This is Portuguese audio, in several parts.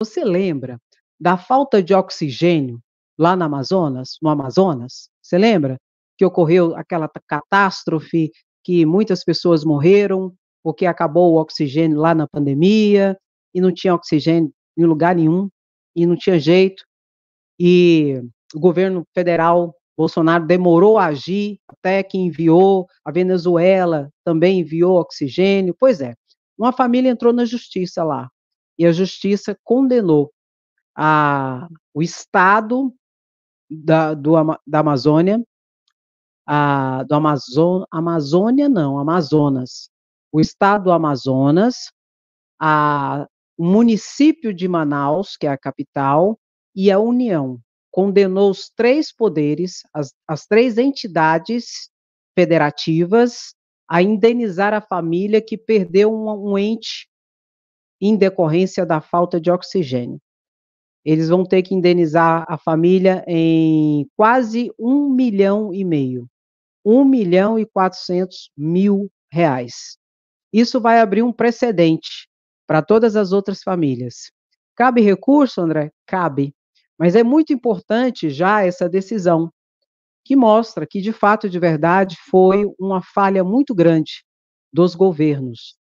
Você lembra da falta de oxigênio lá no Amazonas? Você lembra que ocorreu aquela catástrofe que muitas pessoas morreram porque acabou o oxigênio lá na pandemia e não tinha oxigênio em lugar nenhum e não tinha jeito e o governo federal Bolsonaro demorou a agir até que enviou, a Venezuela também enviou oxigênio. Pois é, uma família entrou na justiça lá e a justiça condenou o Estado da Amazônia, Amazônia não, Amazonas, o Estado do Amazonas, o município de Manaus, que é a capital, e a União. Condenou os três poderes, as três entidades federativas, a indenizar a família que perdeu um ente em decorrência da falta de oxigênio. Eles vão ter que indenizar a família em quase 1,5 milhão, 1,4 milhão Isso vai abrir um precedente para todas as outras famílias. Cabe recurso, André? Cabe. Mas é muito importante já essa decisão, que mostra que, de fato, de verdade, foi uma falha muito grande dos governos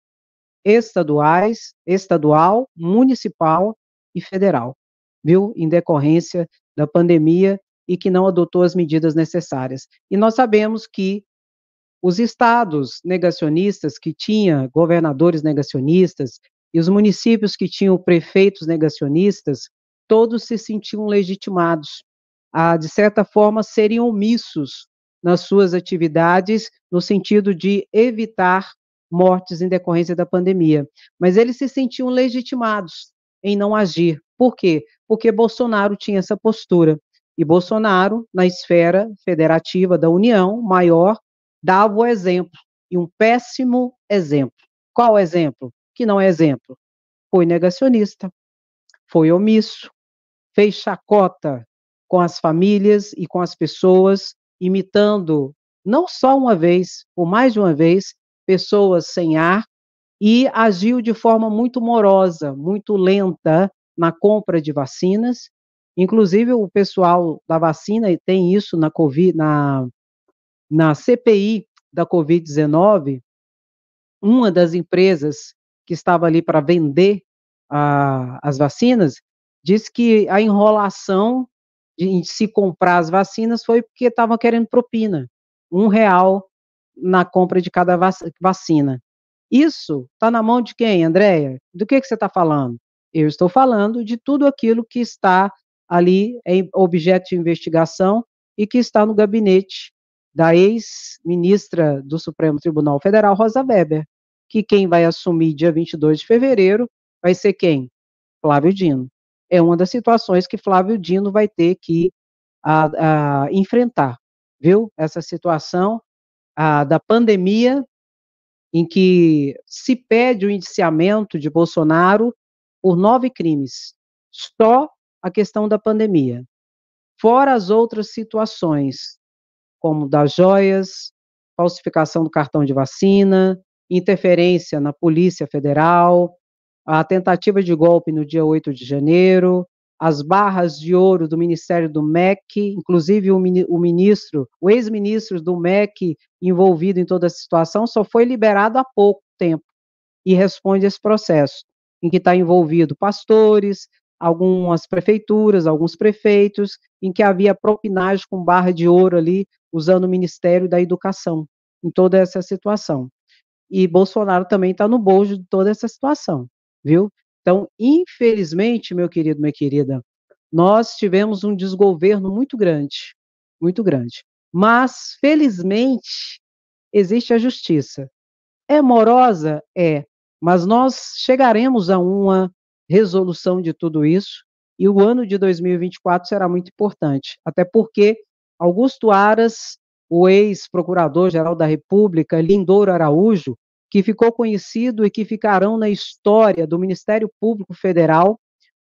estadual, municipal e federal, viu? Em decorrência da pandemia e que não adotou as medidas necessárias. E nós sabemos que os estados negacionistas, que tinha governadores negacionistas, e os municípios que tinham prefeitos negacionistas, todos se sentiam legitimados a, de certa forma, serem omissos nas suas atividades, no sentido de evitar mortes em decorrência da pandemia. Mas eles se sentiam legitimados em não agir. Por quê? Porque Bolsonaro tinha essa postura. E Bolsonaro, na esfera federativa da União, maior, dava o exemplo, e um péssimo exemplo. Qual exemplo? Que não é exemplo. Foi negacionista, foi omisso, fez chacota com as famílias e com as pessoas, imitando, não só uma vez, por mais de uma vez, pessoas sem ar, e agiu de forma muito morosa, muito lenta na compra de vacinas. Inclusive, o pessoal da vacina tem isso na COVID, na CPI da Covid-19, uma das empresas que estava ali para vender as vacinas, disse que a enrolação de se comprar as vacinas foi porque estavam querendo propina, R$ 1 na compra de cada vacina. Isso está na mão de quem, Andréia? Do que você está falando? Eu estou falando de tudo aquilo que está ali em objeto de investigação e que está no gabinete da ex-ministra do Supremo Tribunal Federal, Rosa Weber, que quem vai assumir dia 22 de fevereiro vai ser quem? Flávio Dino. É uma das situações que Flávio Dino vai ter que enfrentar, viu? Essa situação da pandemia, em que se pede o indiciamento de Bolsonaro por 9 crimes, só a questão da pandemia. Fora as outras situações, como das joias, falsificação do cartão de vacina, interferência na Polícia Federal, a tentativa de golpe no dia 8 de janeiro, as barras de ouro do Ministério do MEC, inclusive o ex-ministro do MEC envolvido em toda essa situação, só foi liberado há pouco tempo e responde a esse processo, em que está envolvido pastores, algumas prefeituras, alguns prefeitos, em que havia propinagem com barra de ouro ali, usando o Ministério da Educação, em toda essa situação. E Bolsonaro também está no bojo de toda essa situação, viu? Então, infelizmente, meu querido, minha querida, nós tivemos um desgoverno muito grande, muito grande. Mas, felizmente, existe a justiça. É morosa? É, mas nós chegaremos a uma resolução de tudo isso, e o ano de 2024 será muito importante, até porque Augusto Aras, o ex-procurador-geral da República, Lindouro Araújo, que ficou conhecido e que ficarão na história do Ministério Público Federal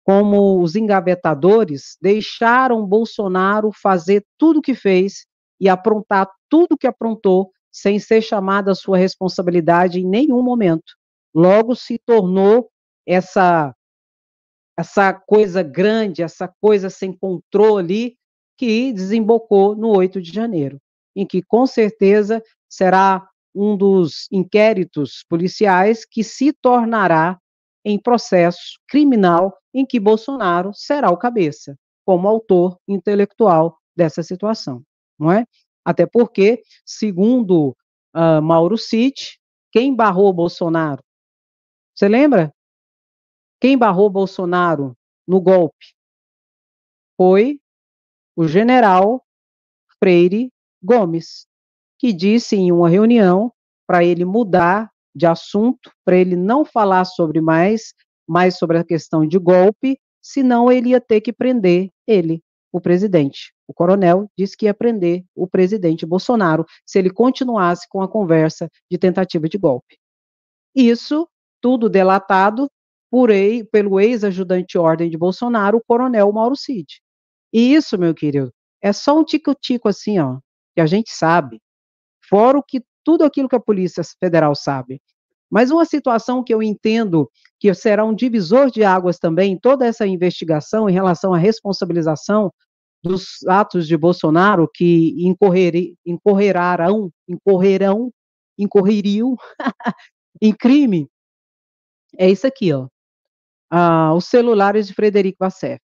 como os engavetadores, deixaram Bolsonaro fazer tudo o que fez e aprontar tudo o que aprontou, sem ser chamada a sua responsabilidade em nenhum momento. Logo se tornou essa essa coisa grande, essa coisa sem controle, que desembocou no 8 de janeiro, em que com certeza será um dos inquéritos policiais que se tornará em processo criminal em que Bolsonaro será o cabeça, como autor intelectual dessa situação, não é? Até porque, segundo Mauro Cid, quem barrou Bolsonaro? Você lembra? Quem barrou Bolsonaro no golpe foi o general Freire Gomes, que disse em uma reunião para ele mudar de assunto, para ele não falar sobre mais sobre a questão de golpe, senão ele ia ter que prender ele, o presidente. O coronel disse que ia prender o presidente Bolsonaro se ele continuasse com a conversa de tentativa de golpe. Isso tudo delatado pelo ex-ajudante-ordem de Bolsonaro, o coronel Mauro Cid. E isso, meu querido, é só um tico-tico assim, ó, que a gente sabe, fora tudo aquilo que a Polícia Federal sabe. Mas uma situação que eu entendo que será um divisor de águas também em toda essa investigação em relação à responsabilização dos atos de Bolsonaro que incorreriam em crime, é isso aqui, ó. Os celulares de Frederico Vassef.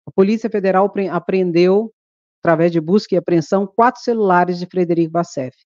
A Polícia Federal apreendeu, através de busca e apreensão, 4 celulares de Frederico Vassef.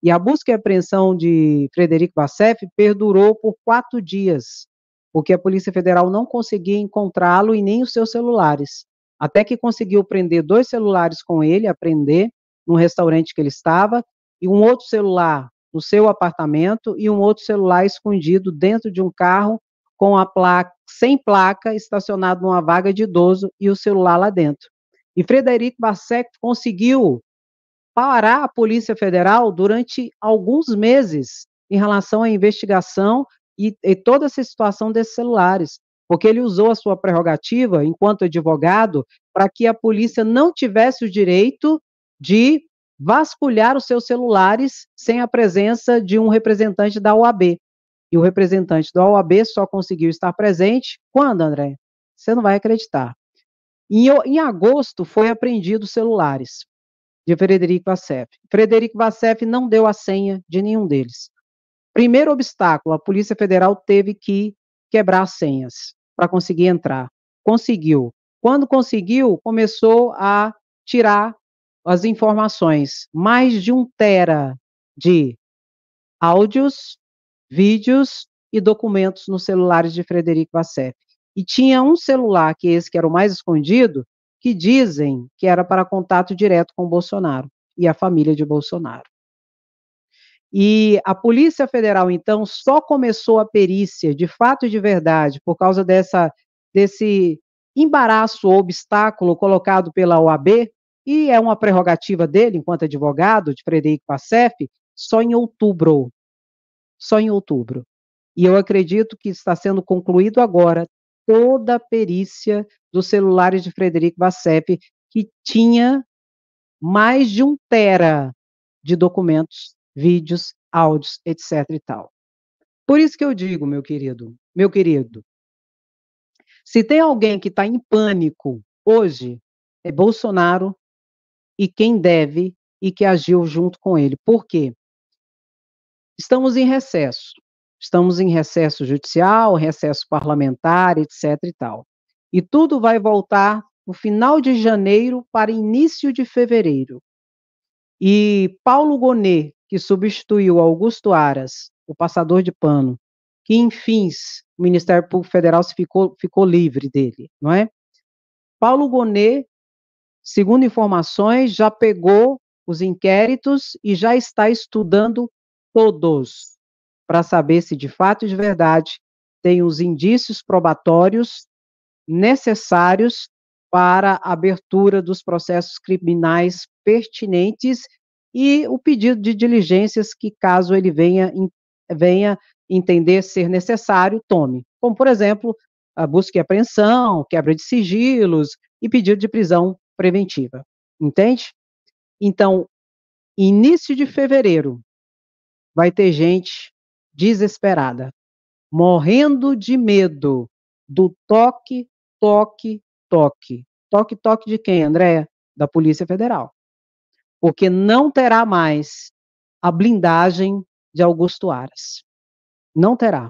E a busca e apreensão de Frederico Vassef perdurou por 4 dias, porque a Polícia Federal não conseguia encontrá-lo e nem os seus celulares. Até que conseguiu prender 2 celulares com ele, apreender, num restaurante que ele estava, e um outro celular no seu apartamento, e um outro celular escondido dentro de um carro com a placa, sem placa, estacionado numa vaga de idoso e o celular lá dentro. E Frederico Vassef conseguiu parar a Polícia Federal durante alguns meses em relação à investigação e toda essa situação desses celulares, porque ele usou a sua prerrogativa enquanto advogado para que a polícia não tivesse o direito de vasculhar os seus celulares sem a presença de um representante da OAB. E o representante da OAB só conseguiu estar presente quando, André? Você não vai acreditar. Em agosto foi apreendido os celulares de Frederico Vassef. Frederico Vassef não deu a senha de nenhum deles. Primeiro obstáculo, a Polícia Federal teve que quebrar as senhas para conseguir entrar. Conseguiu. Quando conseguiu, começou a tirar as informações. Mais de 1 tera de áudios, vídeos e documentos nos celulares de Frederico Vassef. E tinha um celular, que esse que era o mais escondido, que dizem que era para contato direto com Bolsonaro e a família de Bolsonaro. E a Polícia Federal, então, só começou a perícia, de fato e de verdade, por causa desse embaraço ou obstáculo colocado pela OAB, e é uma prerrogativa dele, enquanto advogado, de Frederico Vassef, só em outubro. Só em outubro. E eu acredito que está sendo concluído agora toda a perícia dos celulares de Frederico Vassef, que tinha mais de 1 tera de documentos, vídeos, áudios, etc e tal. Por isso que eu digo, meu querido, se tem alguém que está em pânico hoje, é Bolsonaro e quem deve e que agiu junto com ele. Por quê? Estamos em recesso judicial, recesso parlamentar, etc e tal. E tudo vai voltar no final de janeiro para início de fevereiro. E Paulo Gonet, que substituiu Augusto Aras, o passador de pano, que enfim o Ministério Público Federal ficou livre dele, não é? Paulo Gonet, segundo informações, já pegou os inquéritos e já está estudando todos, para saber se de fato e de verdade tem os indícios probatórios necessários para a abertura dos processos criminais pertinentes e o pedido de diligências que, caso ele venha entender ser necessário, tome. Como, por exemplo, a busca e apreensão, quebra de sigilos e pedido de prisão preventiva. Entende? Então, início de fevereiro, vai ter gente desesperada, morrendo de medo do toque toque, toque. Toque, toque de quem, Andréia? Da Polícia Federal. Porque não terá mais a blindagem de Augusto Aras. Não terá.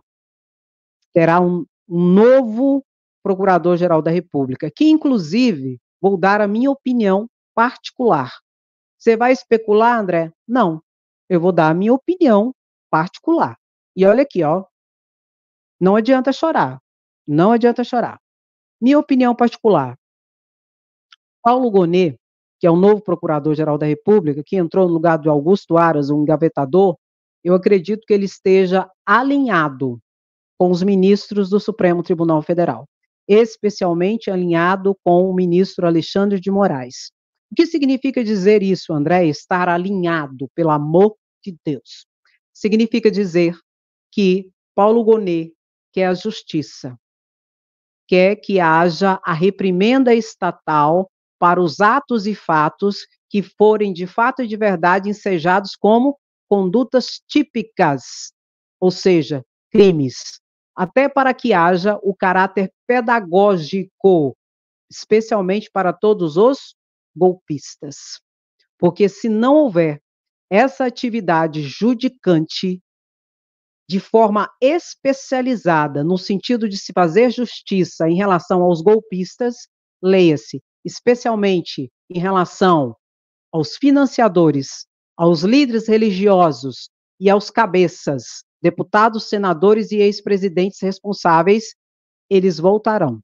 Terá um novo Procurador-Geral da República, que, inclusive, vou dar a minha opinião particular. Você vai especular, André? Não. Eu vou dar a minha opinião particular. E olha aqui, ó. Não adianta chorar. Não adianta chorar. Minha opinião particular. Paulo Gonet, que é o novo Procurador-Geral da República, que entrou no lugar do Augusto Aras, um engavetador, eu acredito que ele esteja alinhado com os ministros do Supremo Tribunal Federal, especialmente alinhado com o ministro Alexandre de Moraes. O que significa dizer isso, André? Estar alinhado, pelo amor de Deus. Significa dizer que Paulo Gonet quer a justiça, quer que haja a reprimenda estatal para os atos e fatos que forem de fato e de verdade ensejados como condutas típicas, ou seja, crimes, até para que haja o caráter pedagógico, especialmente para todos os golpistas. Porque se não houver essa atividade judicante de forma especializada, no sentido de se fazer justiça em relação aos golpistas, leia-se, especialmente em relação aos financiadores, aos líderes religiosos e aos cabeças, deputados, senadores e ex-presidentes responsáveis, eles voltarão.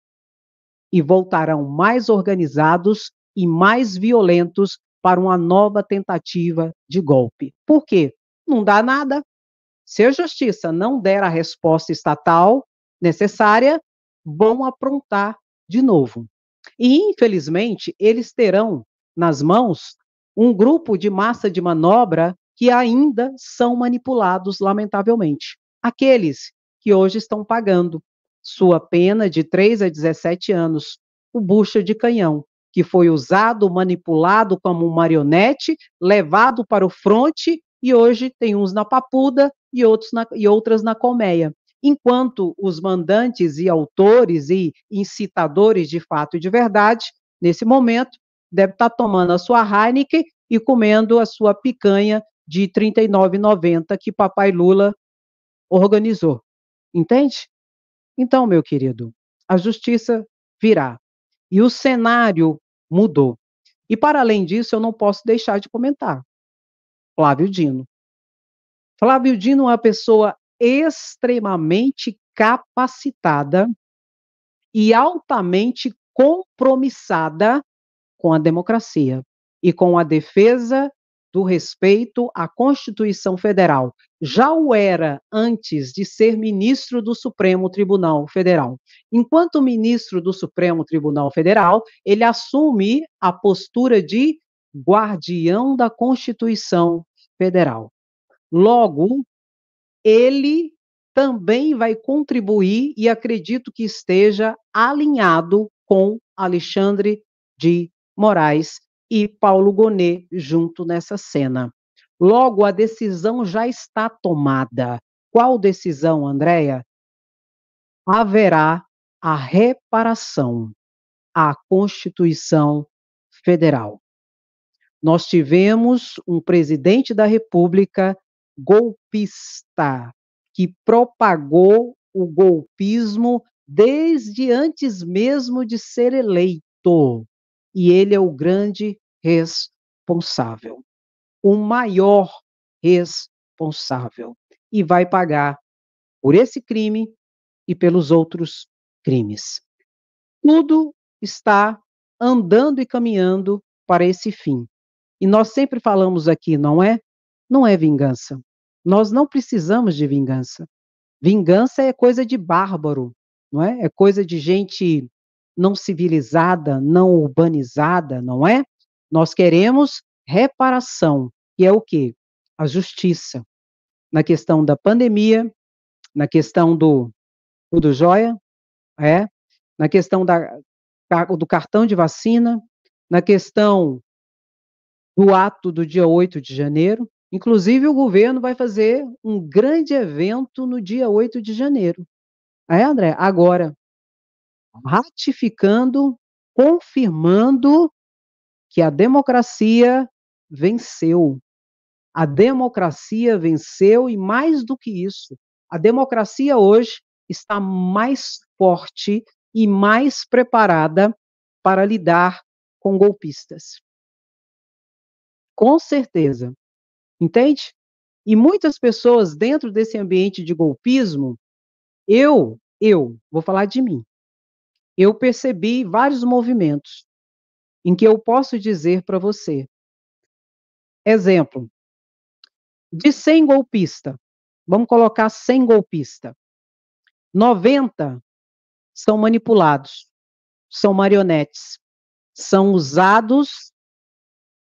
E voltarão mais organizados e mais violentos para uma nova tentativa de golpe. Por quê? Não dá nada. Se a justiça não der a resposta estatal necessária, vão aprontar de novo. E, infelizmente, eles terão nas mãos um grupo de massa de manobra que ainda são manipulados, lamentavelmente. Aqueles que hoje estão pagando sua pena de 3 a 17 anos, o bucha de canhão, que foi usado, manipulado como um marionete, levado para o fronte e hoje tem uns na papuda e outras na colmeia. Enquanto os mandantes e autores e incitadores de fato e de verdade, nesse momento, deve estar tomando a sua Heineken e comendo a sua picanha de R$ 39,90 que papai Lula organizou. Entende? Então, meu querido, a justiça virá. E o cenário mudou. E, para além disso, eu não posso deixar de comentar. Flávio Dino. Flávio Dino é uma pessoa extremamente capacitada e altamente compromissada com a democracia e com a defesa do respeito à Constituição Federal. Já o era antes de ser ministro do Supremo Tribunal Federal. Enquanto ministro do Supremo Tribunal Federal, ele assume a postura de guardião da Constituição Federal. Logo, ele também vai contribuir e acredito que esteja alinhado com Alexandre de Moraes e Paulo Gonet junto nessa cena. Logo, a decisão já está tomada. Qual decisão, Andréia? Haverá a reparação à Constituição Federal. Nós tivemos um presidente da República golpista, que propagou o golpismo desde antes mesmo de ser eleito. E ele é o grande responsável, o maior responsável. E vai pagar por esse crime e pelos outros crimes. Tudo está andando e caminhando para esse fim. E nós sempre falamos aqui, não é? Não é vingança. Nós não precisamos de vingança. Vingança é coisa de bárbaro, não é? É coisa de gente não civilizada, não urbanizada, não é? Nós queremos reparação, que é o quê? A justiça. Na questão da pandemia, na questão do tudo jóia, na questão do cartão de vacina, na questão do ato do dia 8 de janeiro. Inclusive, o governo vai fazer um grande evento no dia 8 de janeiro. André? Agora, ratificando, confirmando que a democracia venceu. A democracia venceu e mais do que isso, a democracia hoje está mais forte e mais preparada para lidar com golpistas. Com certeza, entende? E muitas pessoas dentro desse ambiente de golpismo, vou falar de mim, eu percebi vários movimentos em que eu posso dizer para você, exemplo, de 100 golpistas, vamos colocar 100 golpistas, 90 são manipulados, são marionetes, são usados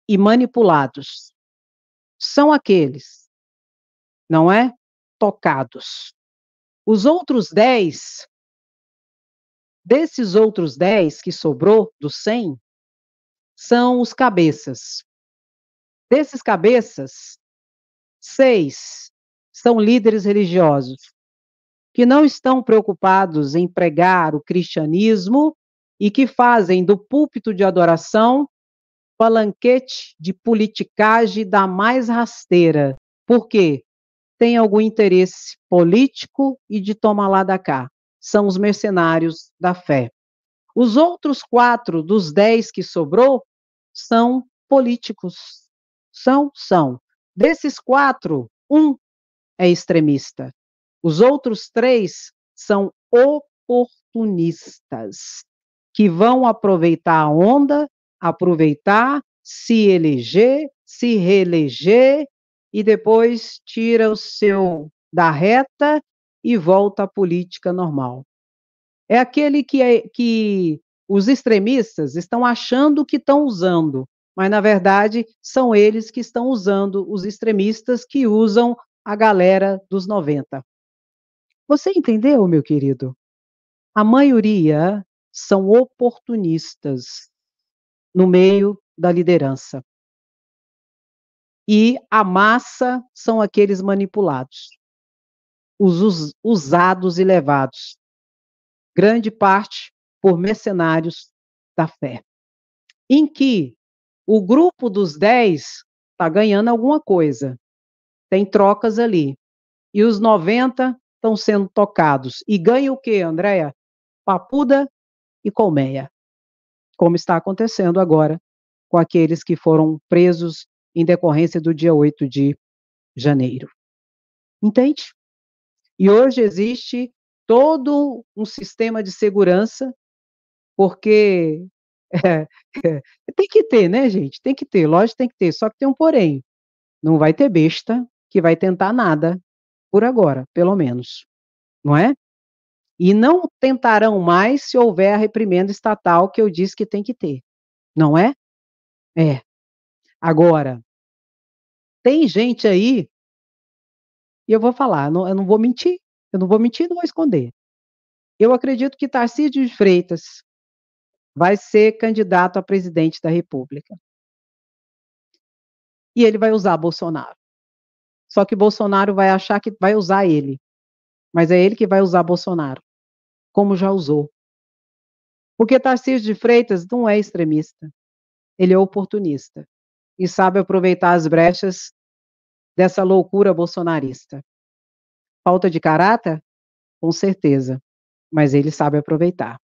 e manipulados. São aqueles, não é? Tocados. Os outros 10, desses outros 10 que sobrou dos 100, são os cabeças. Desses cabeças, 6 são líderes religiosos, que não estão preocupados em pregar o cristianismo e que fazem do púlpito de adoração palanquete de politicagem da mais rasteira. Por quê? Tem algum interesse político e de toma lá da cá. São os mercenários da fé. Os outros 4 dos 10 que sobrou são políticos. São. Desses 4, um é extremista. Os outros 3 são oportunistas, que vão aproveitar a onda, aproveitar, se eleger, se reeleger, e depois tira o seu da reta e volta à política normal. É aquele que os extremistas estão achando que estão usando, mas na verdade são eles que estão usando os extremistas que usam a galera dos 90. Você entendeu, meu querido? A maioria são oportunistas no meio da liderança. E a massa são aqueles manipulados, os usados e levados, grande parte por mercenários da fé. Em que o grupo dos 10 está ganhando alguma coisa, tem trocas ali. E os 90 estão sendo tocados. E ganha o quê, Andréia? Papuda e colmeia, como está acontecendo agora com aqueles que foram presos em decorrência do dia 8 de janeiro. Entende? E hoje existe todo um sistema de segurança, porque é, tem que ter, né, gente? Tem que ter, lógico, tem que ter. Só que tem um porém. Não vai ter besta que vai tentar nada por agora, pelo menos. Não é? E não tentarão mais se houver a reprimenda estatal que eu disse que tem que ter. Não é? É. Agora, tem gente aí, e eu vou falar, eu não vou mentir, eu não vou mentir, não vou esconder. Eu acredito que Tarcísio de Freitas vai ser candidato a presidente da República. E ele vai usar Bolsonaro. Só que Bolsonaro vai achar que vai usar ele. Mas é ele que vai usar Bolsonaro, como já usou. Porque Tarcísio de Freitas não é extremista, ele é oportunista e sabe aproveitar as brechas dessa loucura bolsonarista. Falta de caráter? Com certeza, mas ele sabe aproveitar.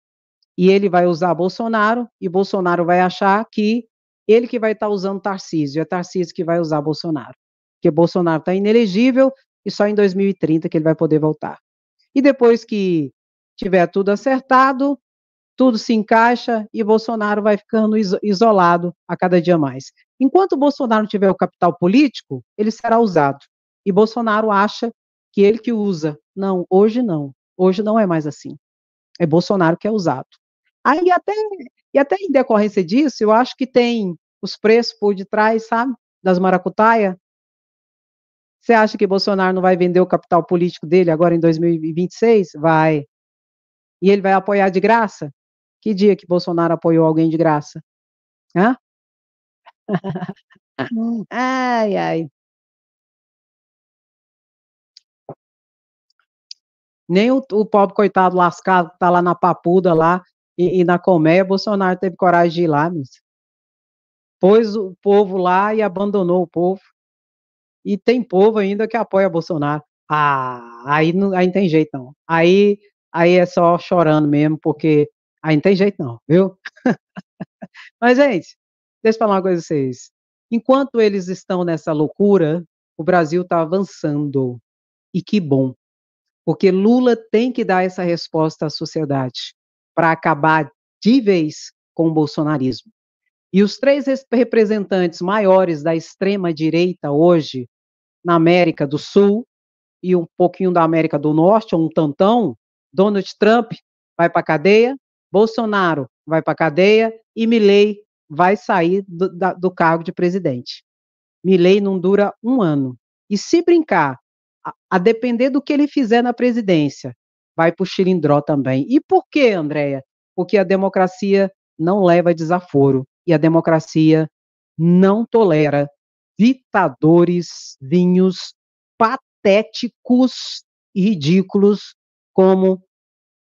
E ele vai usar Bolsonaro, e Bolsonaro vai achar que ele que vai estar usando Tarcísio, é Tarcísio que vai usar Bolsonaro. Porque Bolsonaro está inelegível e só em 2030 que ele vai poder voltar. E depois que tiver tudo acertado, tudo se encaixa e Bolsonaro vai ficando isolado a cada dia mais. Enquanto Bolsonaro tiver o capital político, ele será usado. E Bolsonaro acha que ele que usa. Não, hoje não. Hoje não é mais assim. É Bolsonaro que é usado. Aí até em decorrência disso, eu acho que tem os preços por detrás, sabe? Das maracutaia. Você acha que Bolsonaro não vai vender o capital político dele agora em 2026? Vai. E ele vai apoiar de graça? Que dia que Bolsonaro apoiou alguém de graça? Hã? Ai, ai. Nem o pobre coitado lascado que tá lá na papuda lá, E na colmeia, Bolsonaro teve coragem de ir lá, moça. Pôs o povo lá e abandonou o povo. E tem povo ainda que apoia Bolsonaro. Ah, aí não tem jeito não. Aí é só chorando mesmo, porque aí não tem jeito não, viu? Mas, gente, deixa eu falar uma coisa pra vocês. Enquanto eles estão nessa loucura, o Brasil está avançando. E que bom, porque Lula tem que dar essa resposta à sociedade para acabar de vez com o bolsonarismo. E os três representantes maiores da extrema-direita hoje, na América do Sul e um pouquinho da América do Norte, um tantão, Donald Trump vai para a cadeia, Bolsonaro vai para a cadeia e Milei vai sair do cargo de presidente. Milei não dura um ano. E se brincar, a depender do que ele fizer na presidência, vai para o xilindró também. E por quê, Andréia? Porque a democracia não leva desaforo e a democracia não tolera ditadores vinhos patéticos e ridículos como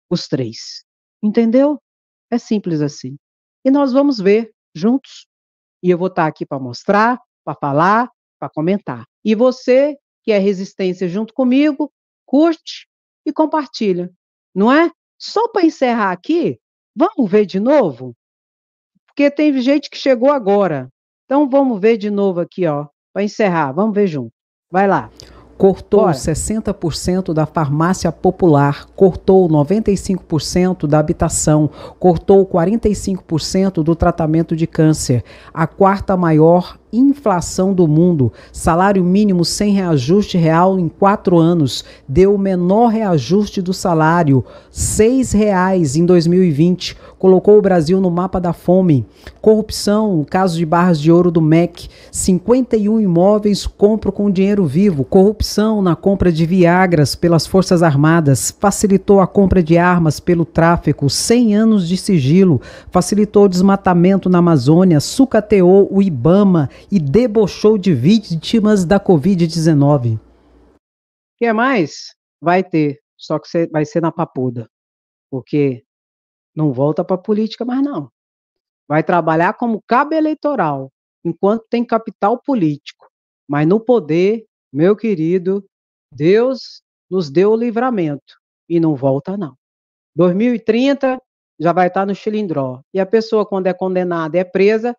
os três. Entendeu? É simples assim. E nós vamos ver juntos. E eu vou estar aqui para mostrar, para falar, para comentar. E você, que é resistência junto comigo, curte e compartilha. Não é? Só para encerrar aqui, vamos ver de novo? Porque tem gente que chegou agora. Então vamos ver de novo aqui, ó, para encerrar. Vamos ver junto. Vai lá. Cortou Bora. 60% da farmácia popular, cortou 95% da habitação, cortou 45% do tratamento de câncer. A quarta maior inflação do mundo, salário mínimo sem reajuste real em 4 anos, deu o menor reajuste do salário, R$ 6 em 2020, colocou o Brasil no mapa da fome. Corrupção, caso de barras de ouro do MEC, 51 imóveis compro com dinheiro vivo. Corrupção na compra de Viagras pelas Forças Armadas, facilitou a compra de armas pelo tráfico, 100 anos de sigilo, facilitou o desmatamento na Amazônia, sucateou o IBAMA e debochou de vítimas da Covid-19. O que mais? Vai ter, só que vai ser na papuda, porque não volta para a política mais não. Vai trabalhar como cabo eleitoral, enquanto tem capital político. Mas no poder, meu querido, Deus nos deu o livramento e não volta não. 2030 já vai estar no xilindró. E a pessoa, quando é condenada e é presa,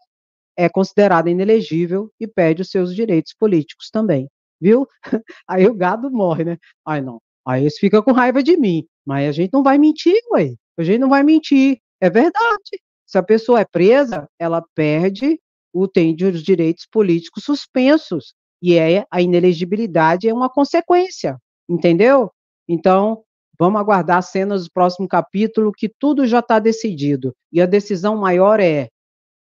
é considerada inelegível e perde os seus direitos políticos também, viu? Aí o gado morre, né? Aí não. Aí eles ficam com raiva de mim. Mas a gente não vai mentir, ué. A gente não vai mentir. É verdade. Se a pessoa é presa, ela perde tem os direitos políticos suspensos. E a inelegibilidade é uma consequência. Entendeu? Então, vamos aguardar as cenas do próximo capítulo, que tudo já está decidido. E a decisão maior é: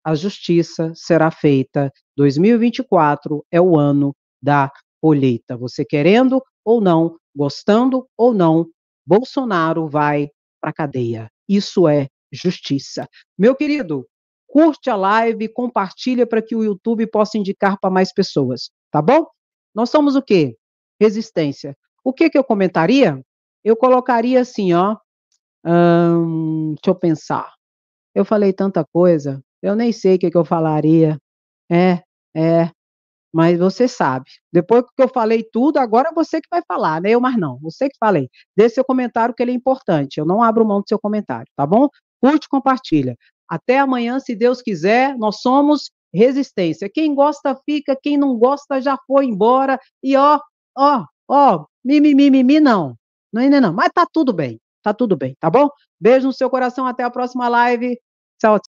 a justiça será feita. 2024 é o ano da colheita. Você querendo ou não, gostando ou não, Bolsonaro vai para a cadeia. Isso é justiça. Meu querido, curte a live, compartilha para que o YouTube possa indicar para mais pessoas, tá bom? Nós somos o quê? Resistência. O que eu comentaria? Eu colocaria assim, ó, deixa eu pensar. Eu falei tanta coisa, eu nem sei o que eu falaria. É, é, mas você sabe. Depois que eu falei tudo, agora é você que vai falar, né? Eu, mas não, você que falei. Dê seu comentário, que ele é importante. Eu não abro mão do seu comentário, tá bom? Curte, compartilha. Até amanhã, se Deus quiser. Nós somos resistência. Quem gosta, fica. Quem não gosta, já foi embora. E mimimi, não. Não, ainda não. Mas tá tudo bem. Tá tudo bem, tá bom? Beijo no seu coração. Até a próxima live. Tchau, tchau.